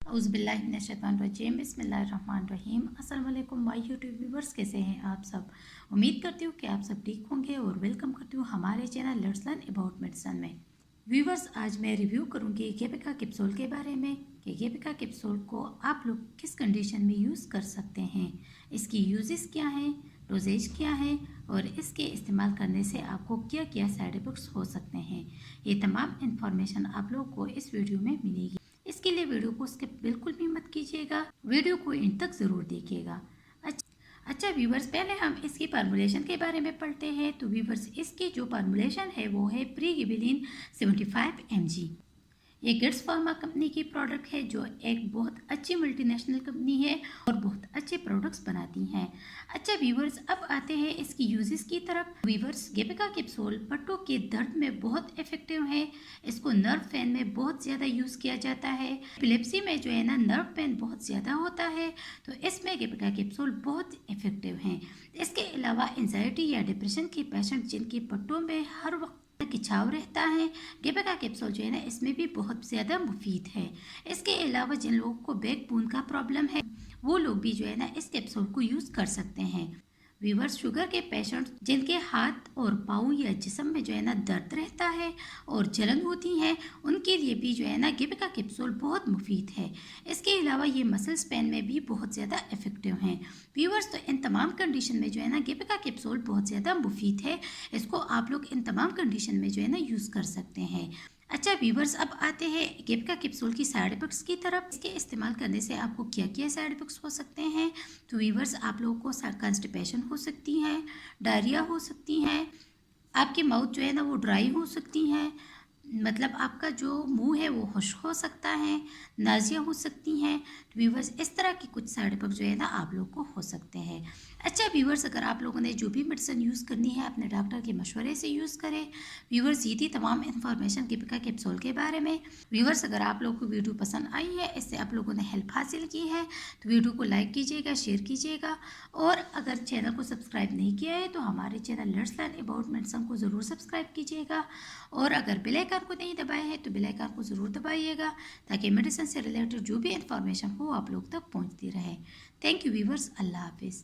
औज़ुबिल्लाहिमिनश्शैतानिर्रजीम बिस्मिल्लाहिर्रहमानिर्रहीम। अस्सलाम वालेकुम माय यूट्यूब व्यूवर्स, कैसे हैं आप सब। उम्मीद करती हूँ कि आप सब ठीक होंगे और वेलकम करती हूँ हमारे channel let's learn about medicine में। व्यूवर्स, आज मैं रिव्यू करूँगी गेबिका कैप्सूल के बारे में कि गेबिका कैप्सूल को आप लोग किस कंडीशन में यूज़ कर सकते हैं, इसकी यूजेस क्या हैं, डोजेज क्या है और इसके इस्तेमाल करने से आपको क्या क्या साइड इफ़ेक्ट्स हो सकते हैं। ये तमाम इन्फॉर्मेशन आप लोगों को इस वीडियो में मिलेगी। इसके लिए वीडियो को स्किप बिल्कुल भी मत कीजिएगा, वीडियो को एंड तक ज़रूर देखिएगा। अच्छा व्यूवर्स, पहले हम इसकी फार्मूलेशन के बारे में पढ़ते हैं। तो व्यूवर्स, इसकी जो फार्मूलेशन है वो है प्रीगिबिलिन 75 mg। ये गिट्स फार्मा कंपनी की प्रोडक्ट है जो एक बहुत अच्छी मल्टीनेशनल कंपनी है और बहुत अच्छे प्रोडक्ट्स बनाती हैं। अच्छा व्यूवर्स, अब आते हैं इसकी यूजेस की तरफ। व्यूवर्स, गेबिका कैप्सूल पट्टों के दर्द में बहुत इफेक्टिव है। इसको नर्व पेन में बहुत ज़्यादा यूज़ किया जाता है। एपिलेप्सी में जो है ना नर्व पेन बहुत ज़्यादा होता है, तो इसमें गेबिका कैप्सूल बहुत इफेक्टिव हैं। इसके अलावा एंजाइटी या डिप्रेशन के पेशेंट जिनकी पट्टों में हर वक्त खिंचाव रहता है, गेबिका कैप्सूल जो है ना इसमें भी बहुत ज़्यादा मुफीद है। इसके अलावा जिन लोगों को बैक बोन का प्रॉब्लम है वो लोग भी जो है ना इस कैप्सूल को यूज़ कर सकते हैं। व्यूवर्स, शुगर के पेशेंट जिनके हाथ और पाँव या जिस्म में जो है ना दर्द रहता है और जलन होती है, उनके लिए भी जो है ना गेबिका कैप्सूल बहुत मुफीद है। इसके अलावा ये मसल्स पेन में भी बहुत ज़्यादा इफेक्टिव हैं। व्यूवर्स, तो इन तमाम कंडीशन में जो है ना गेबिका कैप्सूल बहुत ज़्यादा मुफीद है। इसको आप लोग इन तमाम कंडीशन में जो है ना यूज़ कर सकते हैं। अच्छा व्यूवर्स, अब आते हैं गेबिका कैप्सूल की साइड इफेक्ट्स की तरफ। इसके इस्तेमाल करने से आपको क्या क्या साइड इफेक्ट्स हो सकते हैं। तो व्यूवर्स, आप लोगों को कॉन्स्टिपेशन हो सकती है, डायरिया हो सकती है, आपकी माउथ जो है ना वो ड्राई हो सकती है, मतलब आपका जो मुंह है वो खुश्क हो सकता है, नाज़िया हो सकती हैं। तो व्यूवर्स, इस तरह की कुछ साइड इफेक्ट जो है ना आप लोग को हो सकते हैं। अच्छा व्यूवर्स, अगर आप लोगों ने जो भी मेडिसिन यूज़ करनी है अपने डॉक्टर के मशवरे से यूज़ करें। व्यूवर्स, ये थी तमाम इन्फॉर्मेशन गेबिका कैप्सूल के बारे में। व्यूवर्स, अगर आप लोगों को वीडियो पसंद आई है, इससे आप लोगों ने हेल्प हासिल की है, तो वीडियो को लाइक कीजिएगा, शेयर कीजिएगा और अगर चैनल को सब्सक्राइब नहीं किया है तो हमारे channel let's learn about medicine को ज़रूर सब्सक्राइब कीजिएगा और अगर बेल आइकन को नहीं दबाया है तो बेल आइकन को ज़रूर दबाइएगा ताकि मेडिसिन से रिलेटेड जो भी इन्फॉर्मेशन हो आप लोग तक पहुंचती रहे। थैंक यू व्यूवर्स, अल्लाह हाफिज़।